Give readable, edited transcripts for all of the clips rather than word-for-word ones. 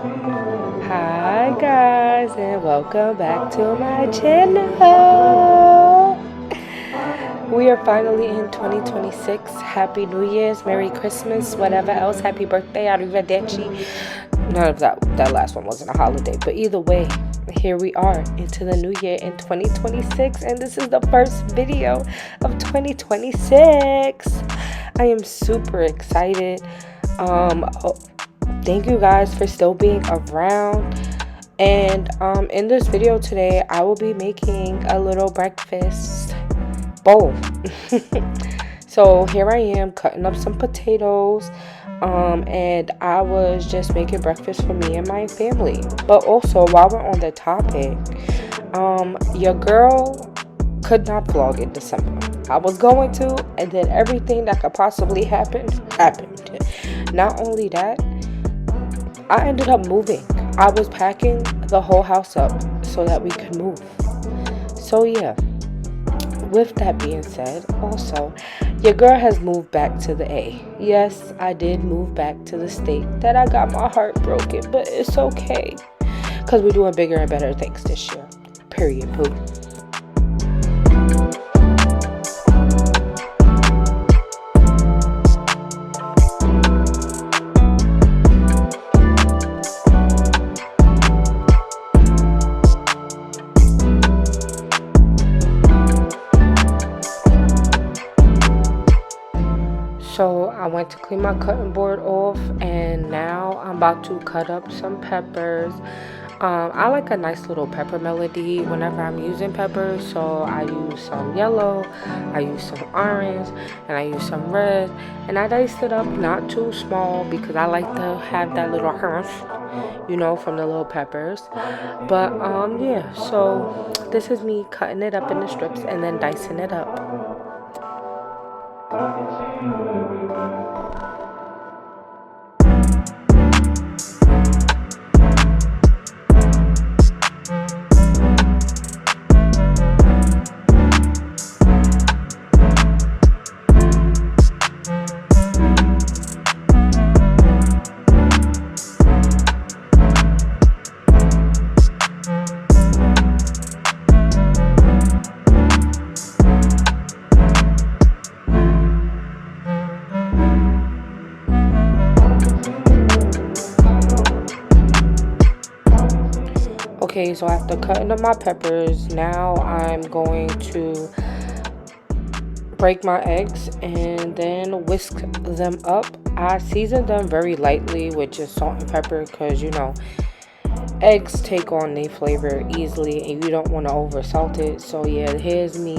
Hi guys, and welcome back to my channel. We are finally in 2026. Happy New Year's, Merry Christmas, whatever else. Happy birthday, arrivederci. None of that last one wasn't a holiday, but either way, here we are into the new year in 2026, and this is the first video of 2026. I am super excited. Thank you guys for still being around. And in this video today, I will be making a little breakfast bowl. So here I am cutting up some potatoes. And I was just making breakfast for me and my family. But also, while we're on the topic, your girl could not vlog in December. I was going to, and then everything that could possibly happen happened. Not only that, I ended up moving. I was packing the whole house up so that we could move. So yeah, with that being said, also, your girl has moved back to the A. Yes, I did move back to the state that I got my heart broken, but it's okay. Because we're doing bigger and better things this year. Period, poo. So I went to clean my cutting board off, and now I'm about to cut up some peppers. I like a nice little pepper melody whenever I'm using peppers, so I use some yellow, I use some orange, and I use some red, and I diced it up not too small because I like to have that little crunch, you know, from the little peppers. But yeah, so this is me cutting it up in the strips and then dicing it up. Okay, so after cutting up my peppers, now I'm going to break my eggs and then whisk them up. I seasoned them very lightly with just salt and pepper because, you know, eggs take on the flavor easily and you don't want to over salt it. So yeah, here's me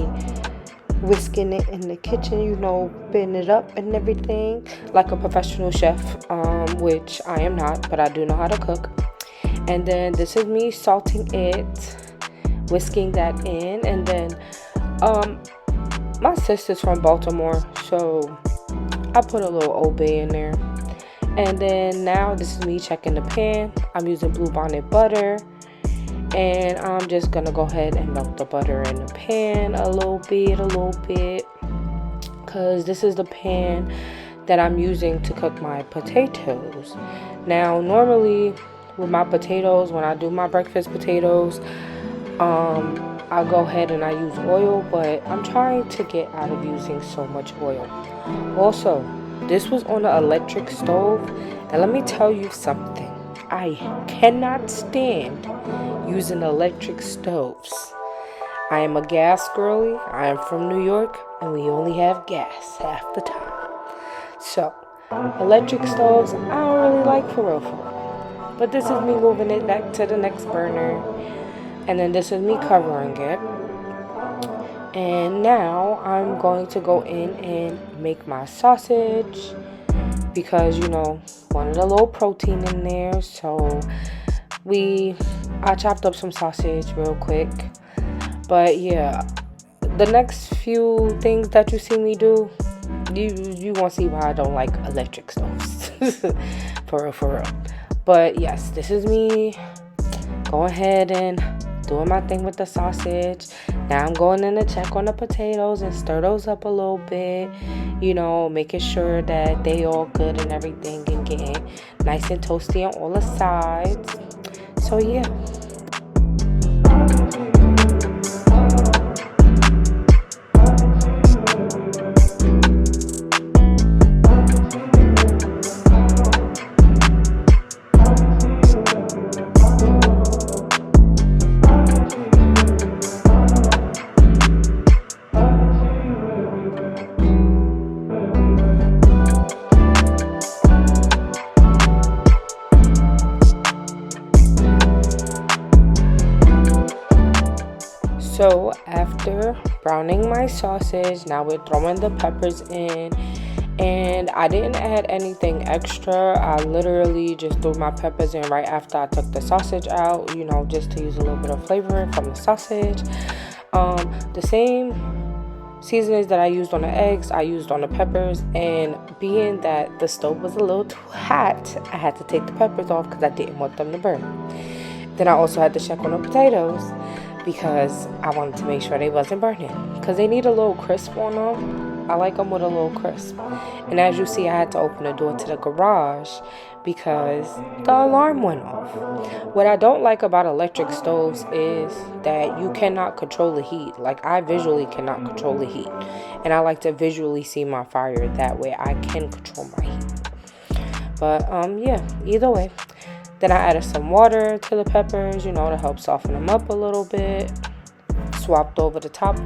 whisking it in the kitchen, you know, bending it up and everything like a professional chef, which I am not, but I do know how to cook. And then this is me salting it, whisking that in, and then my sister's from Baltimore, so I put a little Old Bay in there. And then now this is me checking the pan. I'm using Bluebonnet butter, and I'm just gonna go ahead and melt the butter in the pan a little bit, because this is the pan that I'm using to cook my potatoes. Now normally with my potatoes, when I do my breakfast potatoes, I'll go ahead and I use oil, but I'm trying to get out of using so much oil. Also, this was on an electric stove, and let me tell you something. I cannot stand using electric stoves. I am a gas girly. I am from New York, and we only have gas half the time. So, electric stoves, I don't really like for real. But this is me moving it back to the next burner. And then this is me covering it. And now I'm going to go in and make my sausage. Because, you know, wanted a little protein in there. So I chopped up some sausage real quick. But yeah, the next few things that you see me do, you won't see why I don't like electric stoves. For real. But yes, this is me going ahead and doing my thing with the sausage. Now I'm going in to check on the potatoes and stir those up a little bit, you know, making sure that they all good and everything. And getting nice and toasty on all the sides. So yeah. So after browning my sausage, now we're throwing the peppers in, and I didn't add anything extra. I literally just threw my peppers in right after I took the sausage out, you know, just to use a little bit of flavor from the sausage. The same seasonings that I used on the eggs, I used on the peppers, and being that the stove was a little too hot, I had to take the peppers off because I didn't want them to burn. Then I also had to check on the potatoes, because I wanted to make sure they wasn't burning, because they need a little crisp on them. I like them with a little crisp. And as you see, I had to open the door to the garage because the alarm went off. What I don't like about electric stoves is that you cannot control the heat. Like, I visually cannot control the heat, and I like to visually see my fire. That way I can control my heat. But yeah, either way. Then I added some water to the peppers, you know, to help soften them up a little bit. Swapped over the top.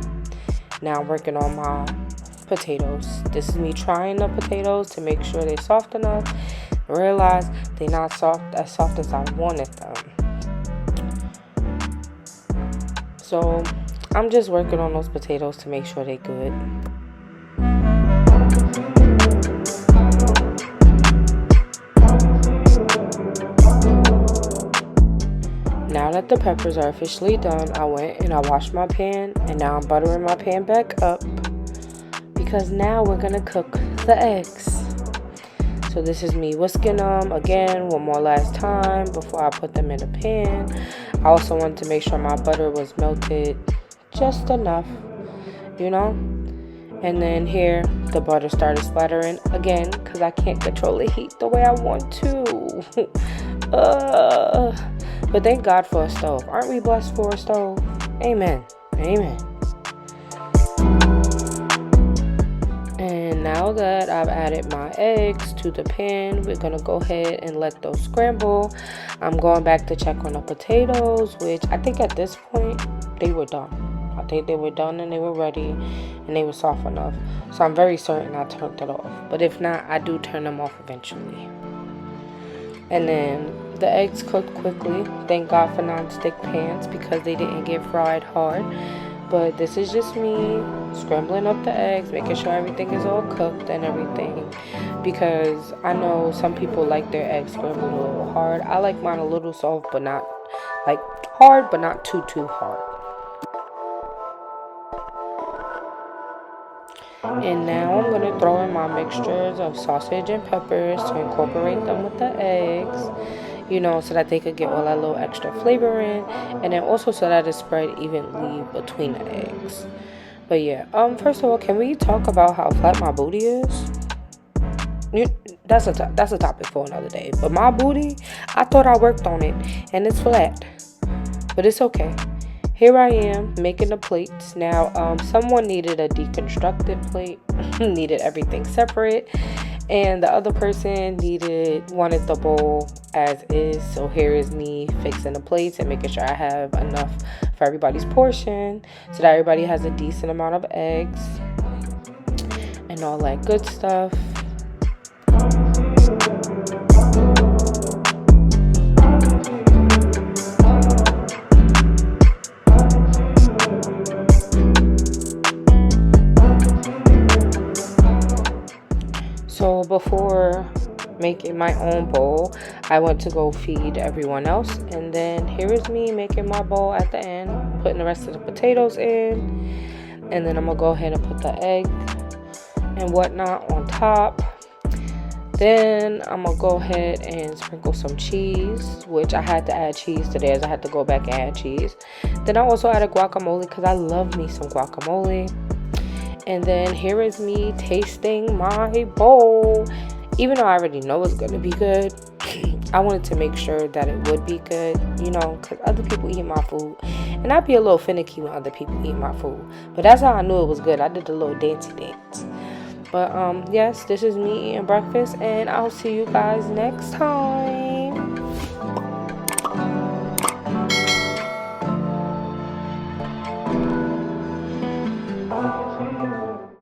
Now I'm working on my potatoes. This is me trying the potatoes to make sure they're soft enough. I realize they're not as soft as I wanted them. So I'm just working on those potatoes to make sure they're good. Now that the peppers are officially done, I went and I washed my pan, and now I'm buttering my pan back up because now we're gonna cook the eggs. So this is me whisking them again one more last time before I put them in the pan. I also wanted to make sure my butter was melted just enough, you know. And then here the butter started splattering again because I can't control the heat the way I want to. But thank God for a stove. Aren't we blessed for a stove? Amen. Amen. And now that I've added my eggs to the pan, we're going to go ahead and let those scramble. I'm going back to check on the potatoes, which I think at this point they were done. I think they were done and they were ready and they were soft enough. So I'm very certain I turned it off. But if not, I do turn them off eventually. And then the eggs cooked quickly. Thank God for non-stick pans because they didn't get fried hard. But this is just me scrambling up the eggs, making sure everything is all cooked and everything. Because I know some people like their eggs scrambled a little hard. I like mine a little soft, but not like hard, but not too hard. And now I'm going to throw in my mixtures of sausage and peppers to incorporate them with the eggs, you know, so that they could get all that little extra flavor in, and then also so that it's spread evenly between the eggs. But yeah, first of all, can we talk about how flat my booty is? That's a topic for another day. But my booty, I thought I worked on it, and it's flat, but it's okay. Here I am making the plates. Now, someone needed a deconstructed plate, needed everything separate, and the other person wanted the bowl as is. So here is me fixing the plates and making sure I have enough for everybody's portion so that everybody has a decent amount of eggs and all that good stuff. So before making my own bowl, I went to go feed everyone else, and then here is me making my bowl at the end, putting the rest of the potatoes in, and then I'm gonna go ahead and put the egg and whatnot on top. Then I'm gonna go ahead and sprinkle some cheese, which I had to add cheese today as I had to go back and add cheese. Then I also added guacamole because I love me some guacamole. And then here is me tasting my bowl. Even though I already know it's going to be good, I wanted to make sure that it would be good, you know, because other people eat my food. And I'd be a little finicky when other people eat my food. But that's how I knew it was good. I did a little dancey dance. But yes, this is me eating breakfast, and I'll see you guys next time.